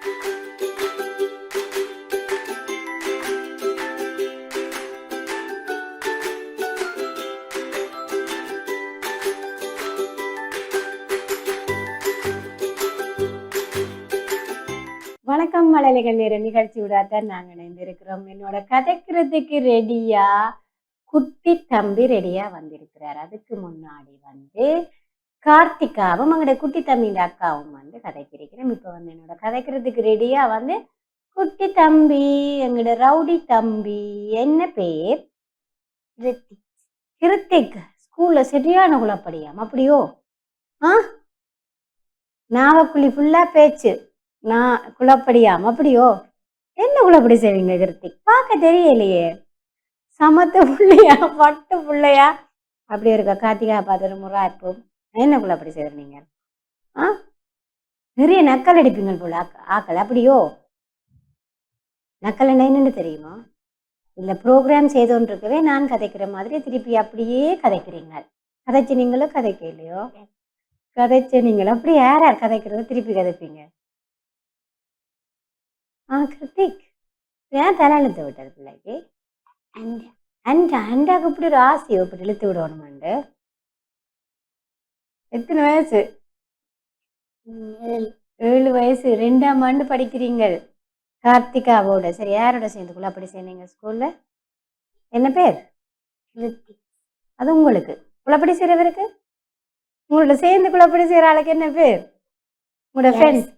வணக்கம் மழலைகள் நேர நிகழ்ச்சியோடத்தான் நாங்கள் இணைந்திருக்கிறோம். என்னோட கதைக்கிறதுக்கு ரெடியா குட்டி தம்பி ரெடியா வந்திருக்கிறார். அதுக்கு முன்னாடி கார்த்திகாவும் எங்களோட குட்டி தம்பியின் அக்காவும் கதைக்கிறேன். இப்ப என்னோட கதைக்கிறதுக்கு ரெடியா குட்டி தம்பி, எங்களோட ரவுடி தம்பி. என்ன பேர்? கிருத்திக். ஸ்கூல்ல சரியான குழப்படியாம். அப்படியோ? நாவக்குழி ஃபுல்லா பேச்சு, நான் குழப்படியாம். அப்படியோ? என்ன குழப்படி செய்வீங்க கிருத்திக்? பார்க்க தெரியலையே. சமத்து பிள்ளையா, பட்டு பிள்ளையா, அப்படி இருக்கா? கார்த்திகா பார்த்து முறை இருப்போம். என்ன குழப்படி செய்வீங்க? நிறைய நக்கல் அடிப்பீங்க போல ஆக்கள். அப்படியோ? நக்கல் என்னன்னு தெரியுமா? இந்த ப்ரோக்ராம் செய்தோன்னு இருக்கவே நான் கதைக்கிற மாதிரி திருப்பி அப்படியே கதைக்கிறீங்க. கதைச்சு நீங்களும் கதைக்க இல்லையோ? கதைச்சு நீங்களும் அப்படி யார் யார் கதைக்கிறத திருப்பி கதைப்பீங்க? கிருத்திக் ஏன் தலை இழுத்து விட்டது பிள்ளைக்கு? அண்டாக்கு இப்படி ஒரு ஆசையோ இப்படி இழுத்து விடணுமாண்டு? எத்தனை வயசு? 7 வயசு. 2ஆம் ஆண்டு படிக்கிறீங்க கார்த்திகாவோட. சரி, யாரோட சேர்ந்துக்குள்ள அப்படி சேர்ந்தீங்க ஸ்கூல்ல? என்ன பேர்? அது உங்களுக்கு குழப்படி செய்யறவருக்கு? உங்களோட சேர்ந்து குழப்படி செய்யற ஆளுக்கு என்ன பேர்? உங்களோட ஃப்ரெண்ட்ஸ்?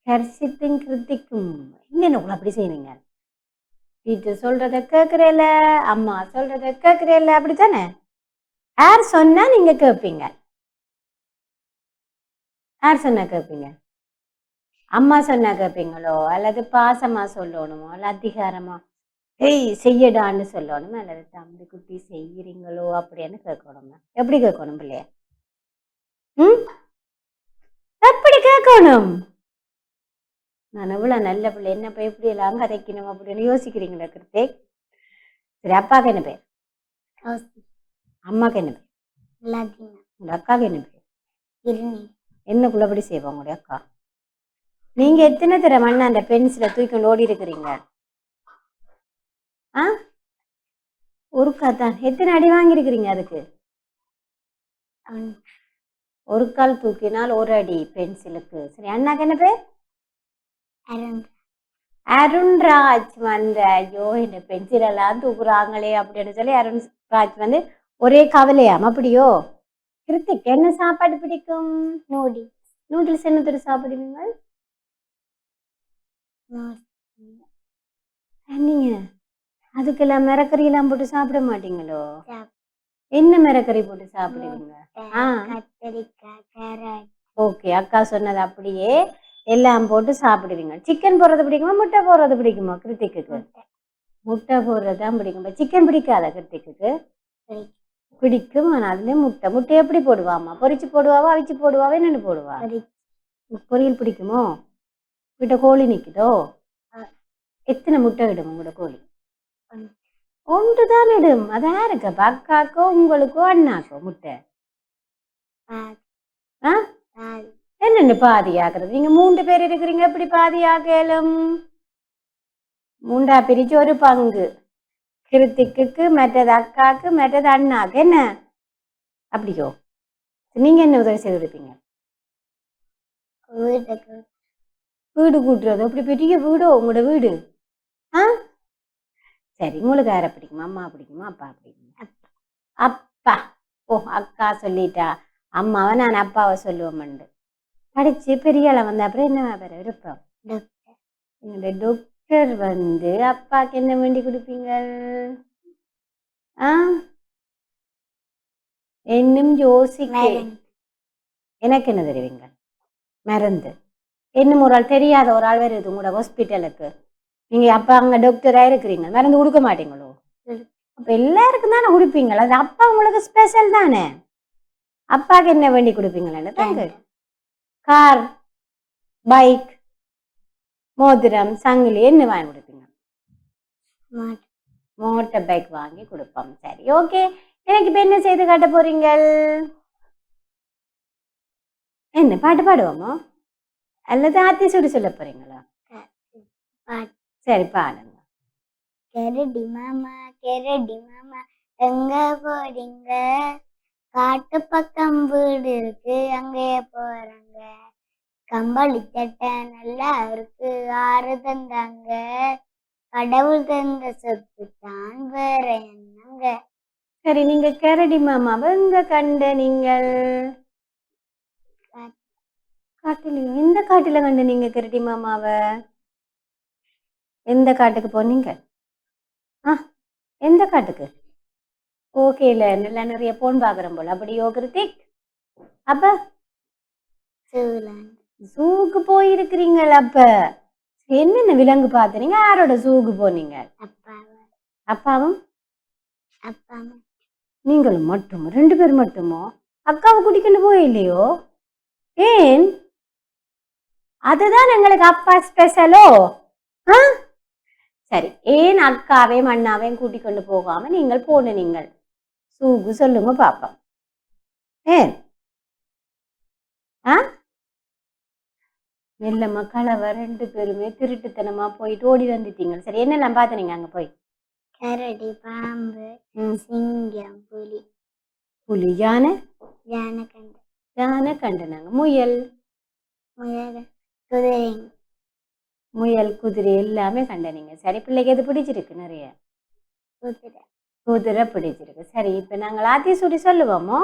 ஹர்ஷித்தும் கிருத்திக்கும் என்ன குழப்படி செய்வீங்க? டீச்சர் சொல்றத கேட்கறேல, அம்மா சொல்றத கேட்கறேல, அப்படித்தானே? யார் சொன்னா நீங்க கேட்பீங்க? யார் சொன்னா கேட்பீங்க? அம்மா சொன்னா கேட்பீங்களோ, அல்லது பாசமா சொல்லணுமோ, அல்ல அதிகாரமா செய்யடான்னு சொல்லணும், அல்லது தம்பி குட்டி செய்யறீங்களோ அப்படின்னு கேட்கணும். எப்படி கேட்கணும் பிள்ளைய? எப்படி கேட்கணும்? நான் எவ்வளவு நல்ல பிள்ளை, என்ன போய் எப்படி எல்லாம் கதைக்கணும் அப்படின்னு யோசிக்கிறீங்களா கிருத்திக்? சரி, அப்பாவுக்கு என்ன பேர்? அம்மாவுக்கு என்ன பேர்? உங்க அக்காவுக்கு என்ன பேர்? என்ன குள்ளப்படி செய்வோம் உங்களுடைய அக்கா? நீங்க எத்தனை தடவை மண்ணா அந்த பென்சிலை தூக்கி ஓடி இருக்கிறீங்க? ஒருக்கா தான். எத்தனை அடி வாங்கியிருக்கிறீங்க அதுக்கு? ஒரு கால் தூக்கினால் ஒரு அடி பென்சிலுக்கு. சரி, அண்ணாக்கு என்ன பேர்? அருண்ராஜ். ஐயோ இந்த பென்சில் எல்லாம் தூக்குறாங்களே அப்படின்னு சொல்லி அருண்ராஜ் ஒரே கவலையாம். அப்படியோ? கிருத்திக் என்ன சாப்பாடு பிடிக்கும்? நூடுல்ஸ். என்ன தர சாப்பிடுவீங்க நீங்க? அதுக்கெல்லாம் மிரக்கறி எல்லாம் போட்டு சாப்பிட மாட்டீங்களோ? என்ன மிரக்கறி போட்டு சாப்பிடுவீங்க? ஓகே, அக்கா சொன்னது அப்படியே எல்லாம் போட்டு சாப்பிடுவீங்க. சிக்கன் போடுறது பிடிக்குமா, முட்டை போடுறது பிடிக்குமா கிருத்திக்கு? முட்டை போடுறதுதான் பிடிக்கும். சிக்கன் பிடிக்காத கிருத்திக்கு? பிடிக்கும். ஆனா அதுல முட்டை எப்படி போடுவாமா? பொரிச்சு போடுவாவா, அவிச்சு போடுவாவா, என்னன்னு போடுவா? பொரியல் பிடிக்குமோ? வீட்டை கோழி நிக்குதோ? எத்தனை முட்டை இடும் உங்களோட கோழி? ஒன்றுதான் இடும். அதான் இருக்கு. அக்காக்கோ உங்களுக்கோ அண்ணாக்கோ முட்டை? என்னென்ன பாதி ஆக்குறது? நீங்க 3 பேர் இருக்கிறீங்க, எப்படி பாதி ஆகலும்? 3ஆ பிரிச்சு ஒரு பங்கு கிருத்திக்கு, மற்றது அக்காக்கு, மற்றது அண்ணாக்கு. என்ன அப்படியோ? நீங்க என்ன உதவி செய்து கொடுப்பீங்க? வீடு கூட்டுறது. அப்படி பெரிய வீடோ உங்களோட வீடு? சரி, உங்களுக்கு யாரை பிடிக்குமா? அம்மா பிடிக்குமா, அப்பா பிடிக்குமா? அப்பா. ஓ, அக்கா சொல்லிட்டா, அம்மாவை நான் அப்பாவை சொல்லுவோம். படிச்சு பெரிய ஆளா வந்த அப்புறம் என்ன வேற விருப்பம்? எங்களோட டாக்டர் அப்பாக்கு என்ன வேண்டி கொடுப்பீங்க? இன்னும் யோசிக்க. எனக்கு என்ன தெரிவிங்க? மருந்து. இன்னும் ஒரு ஆள் தெரியாத ஒரு ஆள் வருது உங்களோட ஹாஸ்பிட்டலுக்கு, நீங்க அப்பா அங்க டாக்டரா இருக்கிறீங்க, மருந்து கொடுக்க மாட்டீங்களோ? அப்ப எல்லாருக்கும் தானே கொடுப்பீங்களா? அது அப்பா உங்களுக்கு ஸ்பெஷல் தானே. அப்பாக்கு என்ன வேண்டி கொடுப்பீங்களா? தாங்க கார், பைக், மோதிரம், சங்கிலி என்ன வாங்கி கொடுப்பீங்க? மோட்டார் பைக் வாங்கி கொடுப்போம். சரி, ஓகே. எனக்கு இப்ப என்ன செய்து காட்ட போறீங்க? என்ன பாட்டு பாடுவோமோ? அல்லது ஆத்தி சுடி சொல்ல போறீங்களா? சரி பாடுங்க. கெரடி மாமா எங்க போறீங்க? காட்டு பக்கம் வீடு இருக்கு, அங்கே போறாங்க. கம்பளி சட்டை நல்லா இருக்கு, ஆறு தந்தாங்க. கடவுள் தந்த சொத்து தான், வேற என்னங்க? சரி, நீங்க கரடி மாமாவை எங்க கண்ட நீங்கள்? காட்டிலையும். எந்த காட்டுல கண்டு நீங்க கரடி மாமாவை? எந்த காட்டுக்கு போனீங்க? எந்த காட்டுக்கு? ஓகே, இல்ல நல்லா நிறைய போன் பாக்குறோம் போல. அப்படியோ கிருத்திக்? அப்ப ஜூக்கு போயிருக்கிறீங்கள். அப்ப என்னென்ன விலங்கு பாத்துறீங்க? யாரோட ஜூக்கு போனீங்க? அப்பாவும் நீங்களும் மட்டும்? 2 பேர் மட்டுமோ? அக்காவை கூட்டிக்கொண்டு போயில்லையோ? ஏன்? அதுதான் எங்களுக்கு அப்பா ஸ்பெஷலோ? சரி, ஏன் அக்காவையும் அண்ணாவையும் கூட்டிக் கொண்டு போகாம நீங்கள் போனீங்கள் சூகு? சொல்லுங்க பாப்போம். ஏன்? இல்ல மக்களவ 2 பேருமே திருட்டுத்தனமா போயிட்டு ஓடி வந்துட்டீங்க. சரி, என்னெல்லாம் பாத்தீங்க அங்க போய்? கரடி, பாம்பு, சிங்கம், புலி, யானை யானை கண்டனாங்க. முயல், குதிரை எல்லாமே கண்டனீங்க. சரி, பிள்ளைக்கு எது பிடிச்சிருக்கு? நிறைய குதிரை பிடிச்சிருக்கு. சரி, இப்ப நாங்கள் ஆத்தி சூடி சொல்லுவோமோ?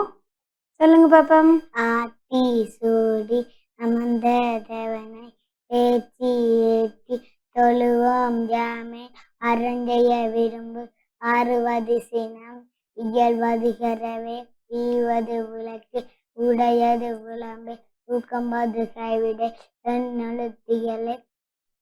சொல்லுங்க பாப்போம். ஆத்தி சூடி அமர்ந்த தேவனை ஏற்றி ஏற்றி தொழுவோம் யாமே. அரஞ்செய்ய விரும்பு ஆறுவது சினம், இயல்வது கரவே, ஈவது விளக்கு, உடையது விளம்பு, ஊக்கம்பது கைவிடை, தென்னெழுத்திகளை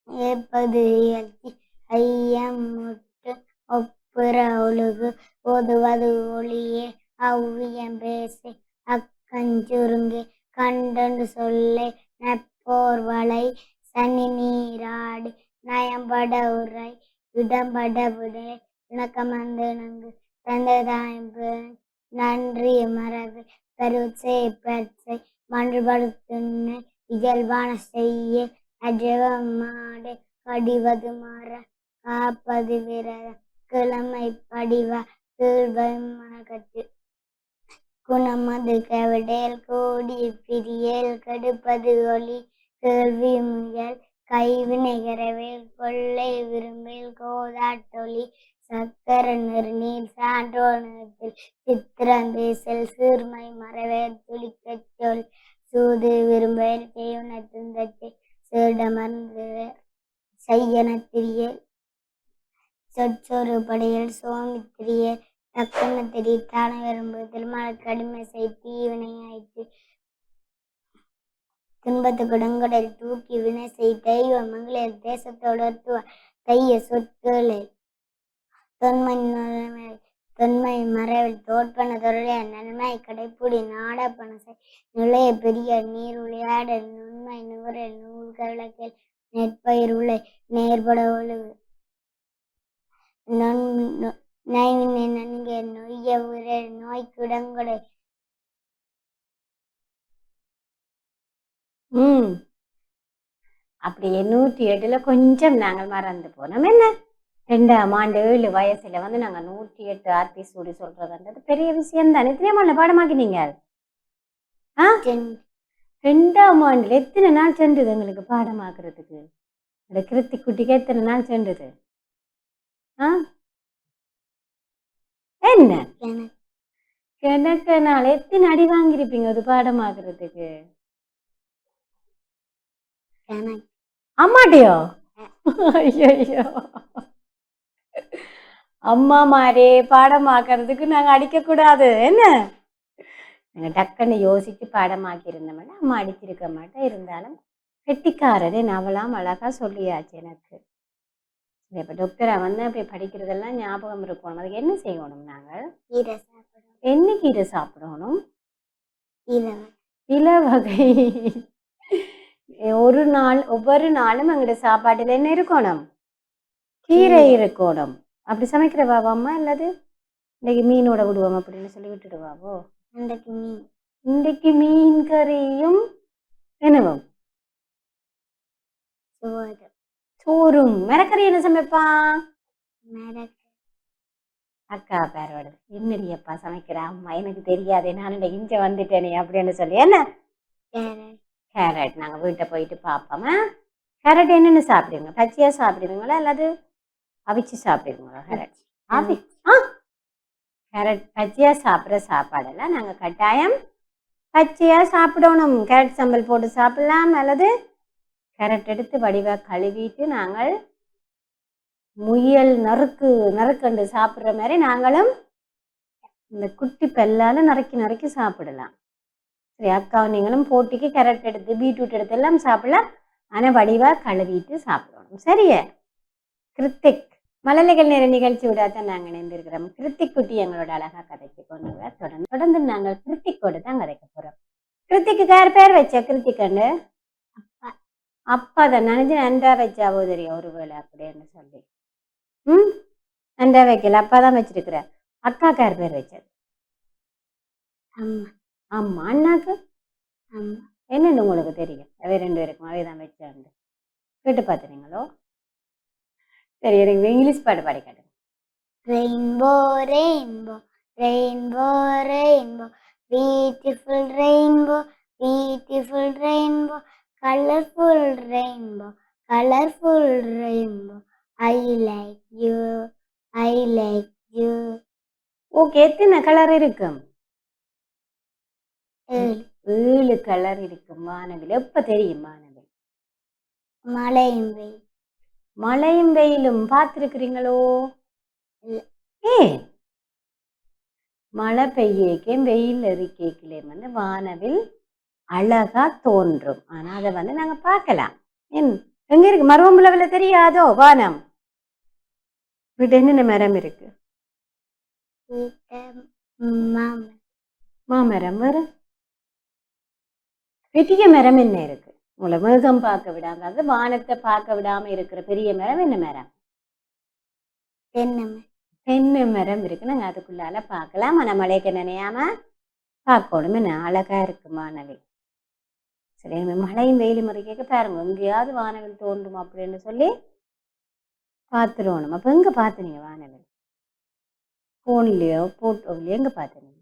ஏற்பது இயற்கை, ஐயம் முட்டு ஒப்புற ஒழுகு, ஓதுவது ஒளியே, அவ்வியம் பேசி அக்கஞ்சுருங்கு, கண்டென்று சொல்லை நப்போர் வளை, சனி நீராடி நயம்பட உரை, இடம்பட விடை, இணக்கமந்து நங்கு தந்ததாய்ப்பு, நன்றி மரபு பருச்சை பச்சை, மன்றுபடுத்துன்னு இயல்பான செய்ய, அஜவம் மாடு கடிவது மர, காப்பது விரதம், கிழமை படிவ கீழ்வை மகத்து, குணமது கவிடேல் கூடி பிரியல், கெடுப்பது ஒளி கேள்வி முயல், கைவினை கரவேல் கொள்ளை விரும்பில் கோதாட்டொலி, சக்கர நெருநீர் சான்றோர் நிலத்தில் சித்திரம் பேசல், சீர்மை மறவேல் துளிக்கச் சொல், சூது விரும்பேல் செய்யுனத்துந்தத்தை, சேடமர்ந்து செய்யனத்திரியல், சொற்சொரு படையல் சோமித்திரியல், தக்கன தெரி தான விரும்பு, திருமணக்கு அடிமை செய் தீவினையாய்த்து, துன்பத்து குடங்கடல் தூக்கி வினை செய், தெய்வ மங்களில் தேசத்தோடு தைய சொற்களை, தொன்மை மறைவில் தோற்பன தொருடைய நன்மை, கடைப்புடி நாடப்பனசை, நிலைய பெரிய நீர் உளையாடல், நுண்மை நுகரில் நூல்கள் விளக்கில், நெற்பயிர் உலை நேர்பட ஒழுகு, நைவினை நன்கே நொய்ய உரல் நோய்க்குடங்கடை. அப்படியே 108ல கொஞ்சம் நாங்கள் மறந்து போனோம். என்ன 2ஆம் ஆண்டு 7 வயசுல வந்து நாங்க 108 ஆர்த்தி சூடி சொல்றதுன்றது பெரிய விஷயம் தான். எத்தனை ஆண்டு பாடமாக்கினீங்க? 2ஆம் ஆண்டுல எத்தனை நாள் சென்றது எங்களுக்கு பாடமாக்குறதுக்கு? இந்த கிருத்தி குட்டிக்கு எத்தனை நாள் சென்றது? என்ன கணக்கு நாள் எத்தனை அடி வாங்கிருப்பீங்க அது பாடமாக்குறதுக்கு? அம்மாட்டியோ? ஐயோ, அம்மா மாரே பாடமாக்குறதுக்கு நாங்க அடிக்க கூடாது. என்ன நாங்க டக்குன்னு யோசிச்சு பாடமாக்கி இருந்தோம்னா அம்மா அடிச்சிருக்க மாட்டேன். இருந்தாலும் கெட்டிக்காரரே நவலாம் அழகா சொல்லியாச்சு எனக்கு. சரி, இப்ப டாக்டரா வந்து அப்படி படிக்கிறதெல்லாம் ஞாபகம் இருக்கணும். அதுக்கு என்ன செய்யணும்? நாங்கள் என்ன கீரை சாப்பிடணும்? இல வகை. ஒவ்வொரு நாளும் எங்கட சாப்பாட்டுல என்ன இருக்கணும்? கீரை இருக்கணும். அப்படி சமைக்கிறவாவோ அம்மா? இல்லாது இன்னைக்கு மீனோட விடுவோம் அப்படின்னு சொல்லி விட்டுடுவாவோ? இன்றைக்கு மீன் கறியும் என்னவும் சோறு சோறும் மரக்கறி என்ன சமைப்பான் மிளகு அக்கா பேரோட என்னடி அப்பா சமைக்கிறா அம்மா எனக்கு தெரியாது நான் இங்க வந்துட்டேனே அப்படின்னு சொல்லி என்ன கேரட் கேரட் நாங்கள் வீட்டை போயிட்டு பார்ப்போமா கேரட் என்னென்ன சாப்பிடுவீங்க பச்சையாக சாப்பிடுவீங்களா அல்லது அவிச்சு சாப்பிடுவீங்களா கேரட் அவி ஆ கேரட் பச்சையாக சாப்பிட்ற சாப்பாடெல்லாம் நாங்கள் கட்டாயம் பச்சையாக சாப்பிடணும் கேரட் சம்பல் போட்டு சாப்பிடலாம் அல்லது கேரட் எடுத்து வடிவாக கழுவிட்டு நாங்கள் முயல் நறுக்கண்டு சாப்பிட்ற மாதிரி நாங்களும் இந்த குட்டி பெல்லால் நறுக்கி சாப்பிடலாம் சரி அக்கா நீங்களும் போட்டிக்கு கேரட் எடுத்து பீட்ரூட் எடுத்து எல்லாம் சாப்பிடலாம் ஆனால் வடிவாக கழுவிட்டு சாப்பிடணும் சரியே கிருத்திக் மழலைகள் நேர நிகழ்ச்சி விடாதான் நாங்கள் இணைந்திருக்கிறோம் கிருத்திக் குட்டி எங்களோட அழகாக கதைச்சு கொண்டு வர தொடர்ந்து நாங்கள் கிருத்திக்கோடு தான் கதைக்க போகிறோம் கிருத்திக்கு யார் பேர் வச்ச கிருத்திக்கண்டு அப்பா தான் நினைஞ்சு நன்றா வச்சாவோ தெரியும் ஒரு வேளை அப்படின்னு சொல்லி நன்றா வைக்கல அப்பா தான் வச்சிருக்கிற அக்காக்கு யார் பேர் வச்சது அம்மா ஆமா அண்ணாக்கு அம்மா என்னென்னு உங்களுக்கு தெரியும் அவை 2 பேருக்கும் அவை தான் வச்சாண்டு கேட்டு பார்த்துறீங்களோ சரி எனக்கு இங்கிலீஷ் பாட்டு பாடி காட்டுங்க rainbow rainbow rainbow rainbow beautiful rainbow beautiful rainbow colourful rainbow colourful rainbow I like you I like you okay எத்தனை கலர் இருக்கும் 7 கலர் இருக்கும் வானவில் எப்ப தெரியும் வானவில் மழையும் வெயில் மழையும் வெயிலும் பார்த்துருக்கிறீங்களோ ஏ மழை பெய்யக்கேம் வெயில் எரிக்கேக்கிலே வந்து வானவில் அழகா தோன்றும் ஆனா அதை வந்து நாங்க பார்க்கலாம் எங்க இருக்கு மருவம்புலவில் தெரியாதோ வானம் வீட்டு என்னென்ன மரம் இருக்கு மாமரம் வேற பெரிய மரம் என்ன இருக்கு உங்களை மேகம் பார்க்க விடாம அது வானத்தை பார்க்க விடாம இருக்கிற பெரிய மரம் என்ன மரம் தென்னை மரம் இருக்கு நாங்க அதுக்குள்ளால பார்க்கலாம் ஆனா மழைக்கு நினையாம பார்க்கணும் என்ன அழகா இருக்கு வானவில் சரி மழையும் வெயிலும் முறைக்க பாருங்க எங்கேயாவது வானவில் தோன்றும் அப்படின்னு சொல்லி பார்த்துருவோம் அப்ப எங்க பார்த்துனீங்க வானவில் போன்லயோ போட்டோவிலையோ எங்க பார்த்துனீங்க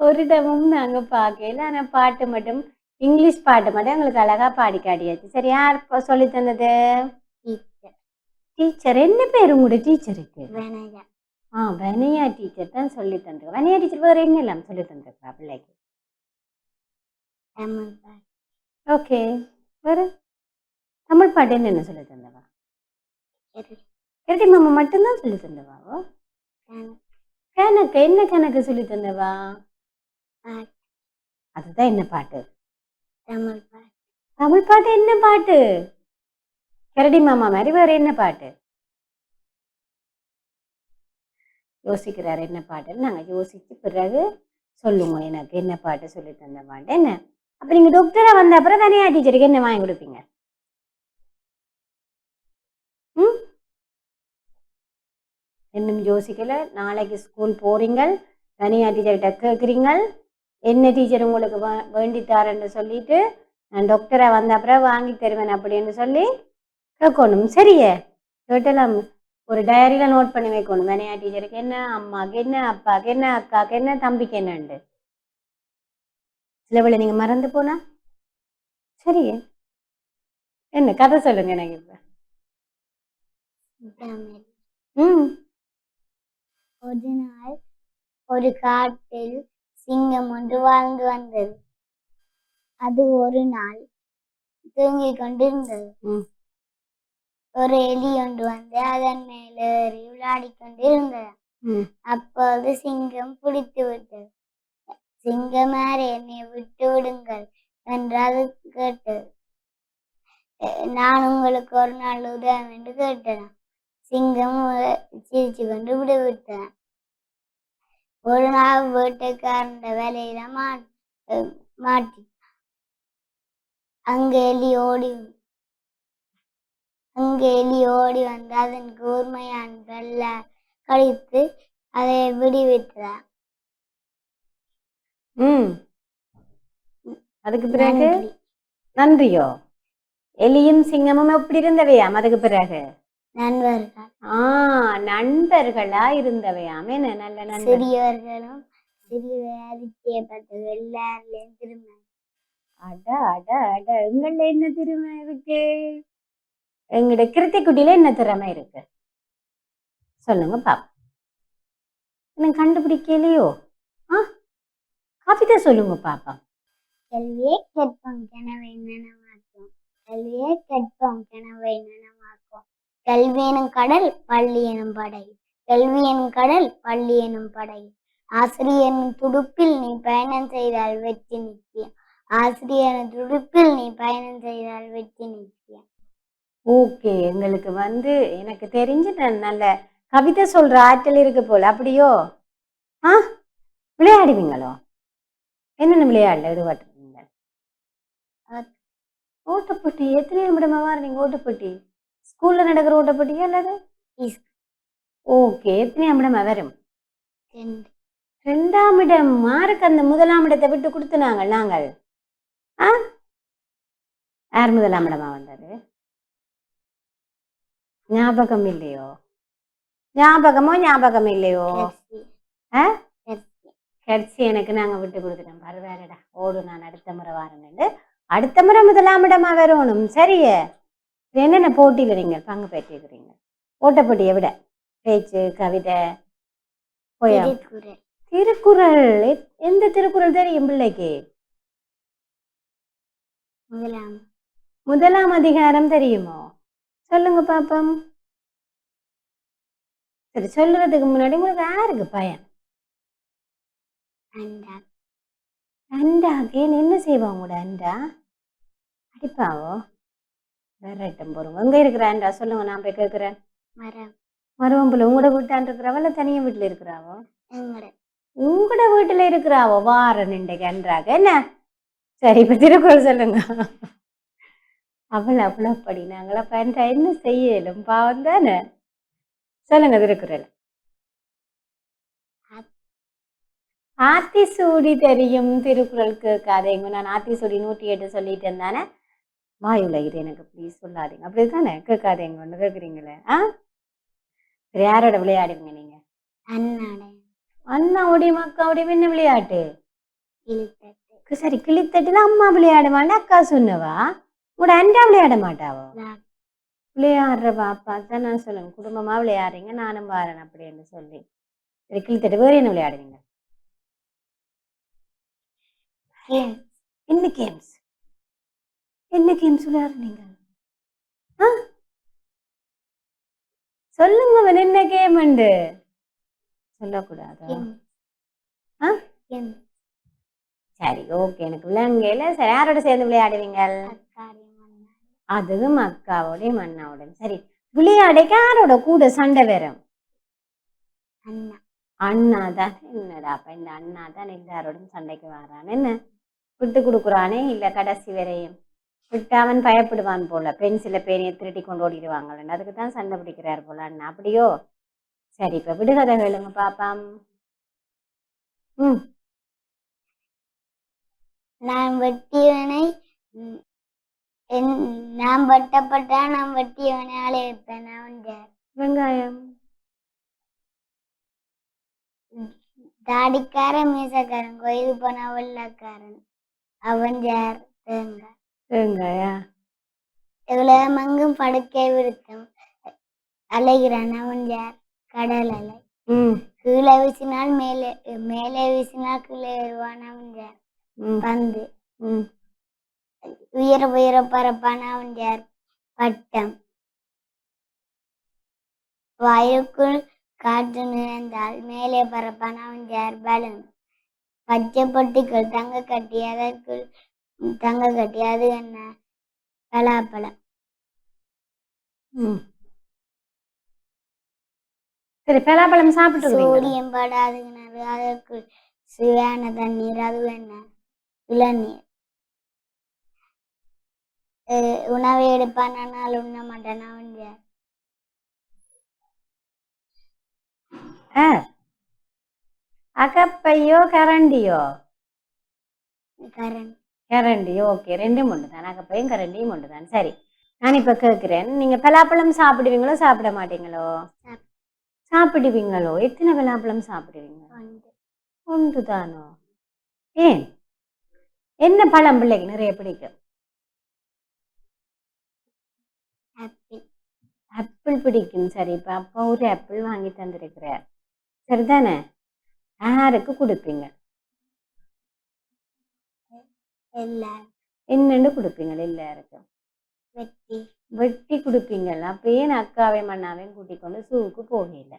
ஒரு இடமும் நாங்க பார்க்கல ஆனா பாட்டு மட்டும் இங்கிலீஷ் பாட்டு மட்டும் எங்களுக்கு அழகா பாடி காட்டியாச்சு சரி யார் சொல்லி தந்தது டீச்சர் என்ன பேரு உங்களோட டீச்சருக்கு வனியா டீச்சர் தான் சொல்லி தந்துருக்கா வனியா டீச்சர் வேற என்ன எல்லாம் சொல்லி தந்துருக்கா பிள்ளைக்கு ஓகே வேற தமிழ் பாட்டு என்னென்ன சொல்லி தந்தவா இரட்டி மாமா மட்டும்தான் சொல்லி தந்தவாவோ கணக்கு என்ன கணக்கு சொல்லி தந்தவா அதுதான் என்ன பாட்டு தமிழ் பாட்டு என்ன பாட்டு கரடி மாமா மாதிரி வேற என்ன பாட்டு யோசிக்கிறாரு என்ன பாட்டுன்னு நாங்க யோசிச்சு பிறகு சொல்லுங்க எனக்கு என்ன பாட்டு சொல்லி தந்த பாட்டு என்ன அப்ப நீங்க டாக்டரா வந்த அப்புறம் வனியா டீச்சருக்கு என்ன வாங்கி கொடுப்பீங்க இன்னும் யோசிக்கல நாளைக்கு ஸ்கூல் போறீங்க வனியா டீச்சர்கிட்ட கேட்குறீங்க என்ன டீச்சர் உங்களுக்கு வேண்டித்தாரன்னு சொல்லிட்டு நான் டாக்டரா வந்த அப்புறம் வாங்கி தருவேன் அப்படின்னு சொல்லி கேட்கணும் சரியே கேட்டலாம் ஒரு டைரியில நோட் பண்ணி வைக்கணும் வனியா டீச்சருக்கு என்ன அம்மாவுக்கு என்ன அப்பாவுக்கு என்ன அக்காவுக்கு என்ன தம்பிக்கு என்னண்டு சில வேளை நீங்க மறந்து போனா சரியே என்ன கதை சொல்லுங்க எனக்கு இப்ப ஒரு நாள் ஒரு காட்டில் சிங்கம் ஒன்று வாழ்ந்து வந்தது அது ஒரு நாள் தூங்கிக் கொண்டிருந்தது ஒரு எலி ஒன்று வந்து அதன் மேல ஏறி விளையாடி கொண்டிருந்தது அப்போது சிங்கம் பிடித்து விட்டது சிங்கமாரே என்னை விட்டு விடுங்கள் என்று அது கேட்டது நான் உங்களுக்கு ஒரு நாள் உதவும் என்று கேட்டேன் சிங்கம் சிரிச்சு கொண்டு விட்டுவிட்டேன் ஒரு நாள் வீட்டுக்காரன் வேலையில மாட்டி அங்க எலி ஓடி வந்து அதன் கூர்மையான வெள்ள கழித்து அதை விடுவிட்டான் அதுக்கு பிறகு நன்றியோ? எலியும் சிங்கமும் எப்படி இருந்தவையாம் அதுக்கு பிறகு? நண்பர்கள். நண்பர்களா இருந்தவையாம். என்ன நல்ல நண்பர். சிறியவர்களும் சிறிய அதிசயப்பட்டது எல்லாருலயும் திரும்ப. அட அட அட எங்கள்ல என்ன திறமை இருக்கு? எங்கட கிருத்திக்குட்டியில என்ன திறமை இருக்கு சொல்லுங்க பாப்போம். என்ன கண்டுபிடிக்கலையோ? கவிதை சொல்லுங்க பாப்பா. கல்வியே கற்பம் கனவை நனவாக்கும். கல்வியே கற்பம் கனவை நனவாக்கும். கல்வி எனும் கடல் பள்ளி எனும் படை. கல்வி எனும் கடல் பள்ளி எனும் படை. ஆசிரியரின் துடுப்பில் நீ பயணம் செய்தால் வெற்றி நிச்சயம். ஆசிரியரின் துடுப்பில் நீ பயணம் செய்தால் வெற்றி நிச்சயம். ஓகே, எங்களுக்கு எனக்கு தெரிஞ்சு நல்ல கவிதை சொல்ற ஆற்றல் இருக்கு போல. அப்படியோ? விளையாடுவீங்களோ? என்னென்ன விளையாடல ஈடுபட்டுருக்கீங்க? ஓட்டப்போட்டி எத்தனை நிமிடமா நீங்க? ஓட்டப்போட்டி ஸ்கூல்ல நடக்கிற ஓட்டப்போட்டியா அல்லது? ஓகே, எத்தனை நிமிடமா வரும்? 2ஆம் இடம். மாருக்கு அந்த 1ஆம் இடத்தை விட்டு கொடுத்துனாங்க நாங்கள். யார் 1ஆம் இடமா வந்தது? ஞாபகம் இல்லையோ? ஞாபகம் இல்லையோ? கட்சி எனக்கு நாங்க விட்டு கொடுத்துட்டோம். பரவாயில்லடா, ஓடு, நான் அடுத்த முறை வரேன்னு. அடுத்த முறை 1ஆம் இடமா வரணும். சரியே. என்னென்ன போட்டியில நீங்க பங்கு பெற்றிருக்கிறீங்க? ஓட்டப்போட்டியை விட பேச்சு, கவிதை, திருக்குறள். எந்த திருக்குறள் தெரியும் பிள்ளைக்கு? 1ஆம் அதிகாரம் தெரியுமோ? சொல்லுங்க பாப்போம். சரி, சொல்றதுக்கு முன்னாடி உங்களுக்கு யாருக்கு பயம்? அண்டா. ஏன் என்ன செய்வாங்க உங்களோட அண்டா? அடிப்பாவோ? வரட்டும் போறோம். எங்க இருக்கிற அண்டா சொல்லுங்க, நான் போய் கேட்கிறேன். மரவம்புல உங்களோட வீட்டான் இருக்கிறாவோ இல்ல தனியா வீட்டுல இருக்கிறாவோ? உங்களோட வீட்டுல இருக்கிறாவோ? வார நின்றைக்கு அன்றாக என்ன? சரி, இப்ப திருக்குறள் சொல்லுங்க. அவ்வளோ படி நாங்களா பண்ற என்ன செய்யலும் பாவம் தானே. சொல்லுங்க திருக்குறள். ஆத்திசூடி தெரியும், திருக்குறள் கேட்காதேங்க. நான் ஆத்திசூடி 108 சொல்லிட்டேன் தானே. வாயுல இது எனக்கு ப்ளீஸ் சொல்லாதீங்க. அப்படிதானே? கேட்காதேங்க ஒன்று கேட்குறீங்களே. சரி, யாரோட விளையாடுவீங்க நீங்க? அண்ணாவோடையும் அக்காவோடையும் என்ன விளையாட்டு? சரி, கிளித்தட்டுல அம்மா விளையாடுவான்னு அக்கா சொன்னவா? உங்களோட அண்டா விளையாட மாட்டாவோ? விளையாடுற பாப்பா தான் நான் சொல்லுங்க. குடும்பமா விளையாடுறீங்க, நானும் வாரேன் அப்படின்னு சொல்லி. சரி, கிளித்தட்டு வேற என்ன விளையாடுவீங்க? என்ன கேம்ஸ்? என்ன கேம்ஸ் விளையாடுறீங்க? சொல்லுங்க, என்ன கேம் உண்டு? சொல்லக்கூடாதா? சரி, ஓகே, எனக்கு விளங்கல. சரி, யாரோட சேர்ந்து விளையாடுவீங்க? அதுவும் அக்காவோடையும் அண்ணாவோடையும். சரி, விளையாடைக்கு யாரோட கூட சண்டை வரும்? அண்ணா தான். என்னடா அப்ப இந்த அண்ணா தான் எல்லாரோடும் சண்டைக்கு வரான். என்ன விட்டு கொடுக்குறானே இல்ல கடைசி வரையும்? விட்டு அவன் பயப்படுவான் போல. பென்சில பேனையை திருட்டி கொண்டு ஓடிடுவாங்கன்னு அதுக்கு தான் சண்டை பிடிக்கிறார் போல அண்ணா. அப்படியோ? சரி, இப்ப விடுகதை கேளுங்க பாப்பாம். நான் வெட்டியவனை நான் வெட்டப்பட்டா நான் வெட்டியவனை அழைப்பேன். வெங்காயம். தாடிக்காரன் மீசக்காரன் கோயிலுக்கு போன வெள்ளக்காரன் அவன் யார்? தேங்காய். தேங்காயா? உலகமெங்கும் படுக்கை விருத்தம் அலைகிறான் அவன் யார்? கடல் அலை. கீழே வீசினால் மேலே, மேலே வீசினால் கீழே வருவான் அவன் யார்? பந்து. உயர உயர பரப்பான அவன் யார்? பட்டம். வாயுக்குள் காற்று நிறைந்தால் மேலே பரப்பான அவன் யார்? பலூன். பச்சை பொட்டிக்குள் தங்க கட்டி, அதற்குள் தங்க கட்டி, அது என்ன? பலாப்பழம். சரி, பலாப்பழம் சாப்பிட்டு சூரியன் படாது கிணறு, அதற்குள் சுவையான தண்ணீர், அது என்ன? இளநீர். உணவை எடுப்பான் ஆனால் உண்ண மாட்டான் அவன் யார்? அகப்பையோ கரண்டியோ? கரண். கரண்டி ஓகே, ரெண்டும் ஒன்று தான். அகப்பையும் கரண்டியும் ஒன்று தான். சரி, நான் இப்போ கேட்குறேன், நீங்கள் பலாப்பழம் சாப்பிடுவீங்களோ சாப்பிட மாட்டீங்களோ? சாப்பிடுவீங்களோ? எத்தனை பலாப்பழம் சாப்பிடுவீங்க? ஒன்று தானோ? ஏன், என்ன பழம் பிள்ளைக்கு நிறைய பிடிக்கும்? ஆப்பிள் பிடிக்கும். சரி, இப்போ அப்பா ஒரு ஆப்பிள் வாங்கி தந்திருக்கிறார், சரிதானே? யாருக்கு கொடுப்பீங்க? என்னண்டு கொடுப்பீங்க? எல்லாருக்கும் வெட்டி கொடுப்பீங்களா? அப்ப ஏன் அக்காவையும் அண்ணாவையும் கூட்டிக் கொண்டு சூவுக்கு போகல?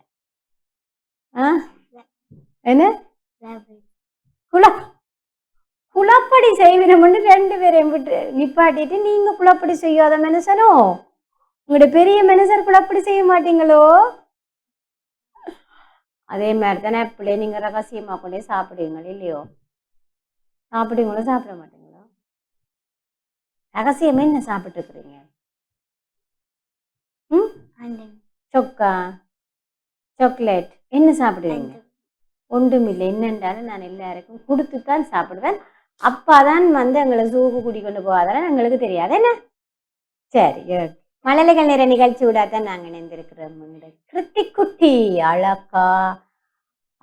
என்ன குளப்படி செய்வினோம்னு 2 பேரையும் விட்டு நிப்பாட்டிட்டு நீங்க குளப்படி செய்யாத மனுஷனோ? உங்களுடைய பெரிய மனுஷர் குளப்படி செய்ய மாட்டீங்களோ? அதே மாதிரி தானே பிள்ளை நீங்க ரகசியமா கொண்டே சாப்பிடுவீங்களோ இல்லையோ? சாப்பிடுவீங்களோ சாப்பிட மாட்டீங்களோ? ரகசியமே என்ன சாப்பிட்டு இருக்கிறீங்க? சொக்கா, சாக்லேட் என்ன சாப்பிடுவீங்க? ஒன்றுமில்லை. என்னென்றாலும் நான் எல்லாருக்கும் கொடுத்துத்தான் சாப்பிடுவேன். அப்பாதான் வந்து எங்களை சூக்கு கூட்டி கொண்டு போகாதான எங்களுக்கு தெரியாது என்ன. சரி, மழலைகள் நேர நிகழ்ச்சி விடாதான் நாங்கள் இணைந்திருக்கிறோம். கிருத்திக் குட்டி அழகா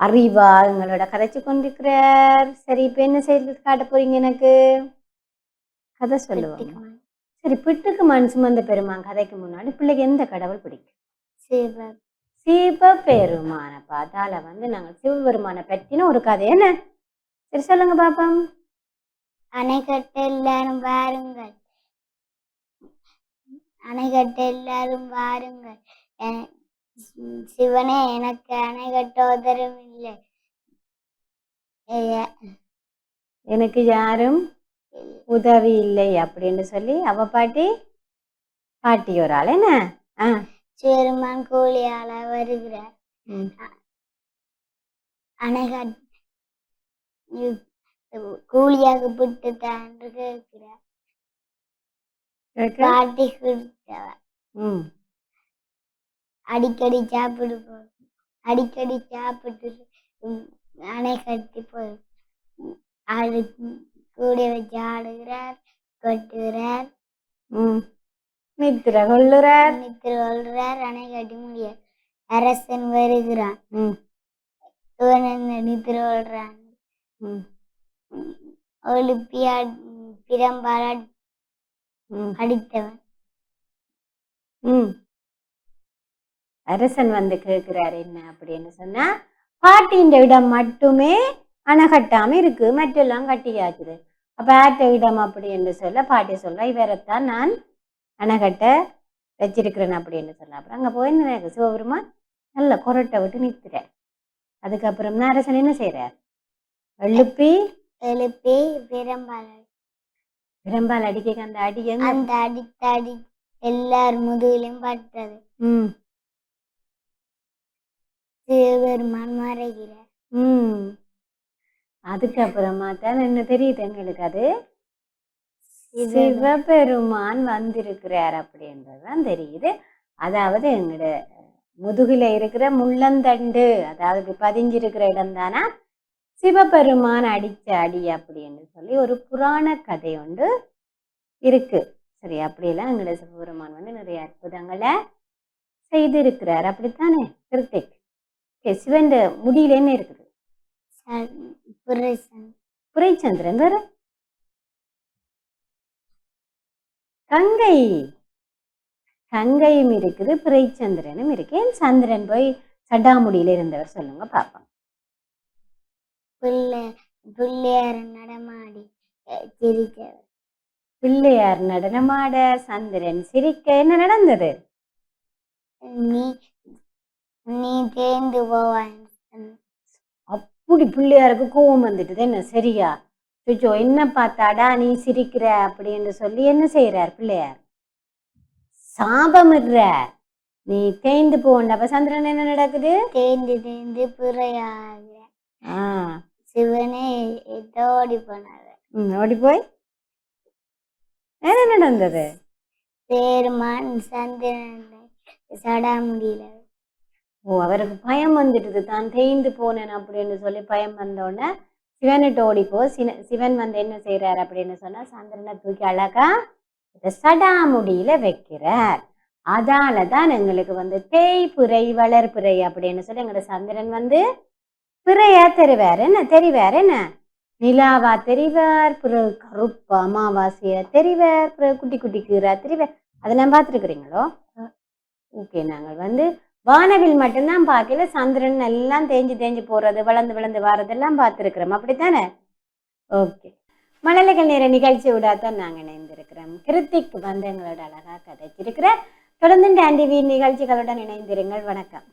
அறிவா எங்களோட கதைச்சு கொண்டிருக்கிறார். சரி, இப்போ என்ன செய்து காட்ட போறீங்க? எனக்கு கதை சொல்லுவாங்க. சரி, பிட்டுக்கு மண் சுமந்த பெருமான் கதைக்கு முன்னாடி பிள்ளைக்கு எந்த கடவுள் பிடிக்கும்? சிவபெருமான பார்த்தால வந்து நாங்கள் சிவபெருமான பற்றின ஒரு கதை என்ன? சரி சொல்லுங்க பாப்போம். அணைக்கட்டு எல்லாரும் வாருங்கள், அணைக்கட்டு எல்லாரும் வாருங்கள், சிவனே எனக்கு அணைக்கட்டு உதவும் இல்லை, எனக்கு யாரும் உதவி இல்லை அப்படின்னு சொல்லி அவ பாட்டி ஒரு ஆள் என்ன சிவருமான் கூலியால வருகிறார். அணைக்கட்டு கூலியாக புட்டு தான் கேட்கிறார். பாட்டி கொடுத்தவர் அடிக்கடி சாப்பிடுவோம், அடிக்கடி சாப்பிட்டு அணை கட்டி போய் ஆடு கூட வச்சு ஆடுகிறார், கொட்டுகிறார், நித்திர கொள்ளுறார், அணை கட்டி முடியாது. அரசன் வருகிறான், நித்திர கொள்றான், ஒலிப்பியா பிரம்பால் அடித்தவன். அரசன் வந்து கேட்கிறார் என்ன அப்படின்னு சொன்னா, பாட்டியின் இடம் மட்டுமே அணைகட்டாம இருக்கு, மற்றெல்லாம் கட்டியாச்சுது. அப்ப ஆட்ட இடம் அப்படி என்று சொல்ல பாட்டி சொல்ற, இவரைத்தான் நான் அணைகட்ட வச்சிருக்கிறேன் அப்படின்னு சொல்ல. அப்புறம் அங்க போய் எனக்கு சிவபெருமான் நல்ல கொரட்டை விட்டு நிற்கிறார். அதுக்கப்புறம் தான் அரசன் என்ன செய்யறார்? எழுப்பி பிரம்பால் அடிக்க அந்த அடி எல்லார் முதுகிலும் பட்டது. சிவபெருமான் மறைகிறார். அதுக்கப்புறமா தான் என்ன தெரியுது எங்களுக்கு, அது சிவபெருமான் வந்திருக்கிறார் அப்படின்றதுதான் தெரியுது. அதாவது எங்களோட முதுகுல இருக்கிற முள்ளந்தண்டு, அதாவது பதிஞ்சிருக்கிற இடம் தானா சிவபெருமான் அடிச்ச அடி அப்படின்னு சொல்லி ஒரு புராண கதை ஒன்று இருக்கு. சரி, அப்படியெல்லாம் எங்களோட சிவபெருமான் வந்து நிறைய அற்புதங்களை செய்திருக்கிறார். அப்படித்தானே கிருத்திக்? சிவன் முடியில என்ன இருக்குது? புரைச்சந்திரன். வேற கங்கையும் இருக்குது, புரைச்சந்திரனும் இருக்கு. ஏன் சந்திரன் போய் சடாமுடியில இருந்தவர் சொல்லுங்க பாப்போம். பிள்ளையார் நடமாடி சிரித்தவர். பிள்ளையார் நடனமாட சந்திரன் சிரிக்க என்ன நடந்தது? நீ தேர்ந்து போவான். அப்படி பிள்ளையாருக்கு கோபம் வந்துட்டுது என்ன? சரியா சுச்சோ என்ன பார்த்தாடா நீ சிரிக்கிற அப்படின்னு சொல்லி என்ன செய்யறார் பிள்ளையார்? சாபமிடுறார், நீ தேய்ந்து போன. அப்ப சந்திரன் என்ன நடக்குது? தேய்ந்து பிறையாக சிவனே ஓடி போனார். ஓடி போய் என்ன நடந்தது? பெருமான் சந்திரன் சடா முடியல. அவருக்கு பயம் வந்துட்டுது, தான் தேய்ந்து போனேன் அப்படின்னு சொல்லி பயம் வந்தோடனே சிவன்கிட்ட ஓடிப்போ சிவன் வந்து என்ன செய்யறாரு அப்படின்னு சொன்னா சந்திரனை தூக்கி அழகா இந்த சடாமுடியில வைக்கிறார். அதாலதான் எங்களுக்கு வந்து தேய்புரை வளர்பிறை அப்படின்னு சொல்லி எங்களோட சந்திரன் வந்து பிறையா தெரிவார். என்ன நிலாவா தெரிவார், பிறகு கருப்பு அமாவாசையா தெரிவார், பிறகு குட்டி குட்டி கீரா தெரிவார். அதெல்லாம் பார்த்துருக்குறீங்களோ? ஓகே. நாங்கள் வந்து வானவில் மட்டும்தான் பார்க்கல, சந்திரன் எல்லாம் தேஞ்சு போறது, வளர்ந்து வாரதெல்லாம் பார்த்துருக்குறோம். அப்படித்தானே? ஓகே. மழலைகள் நேர நிகழ்ச்சி விடாதான் நாங்கள் இணைந்திருக்கிறோம். கிருத்திக் வந்து எங்களோட அழகா கதைச்சிருக்கிற. தொடர்ந்து டான் டிவி நிகழ்ச்சிகளுடன் இணைந்திருங்கள். வணக்கம்.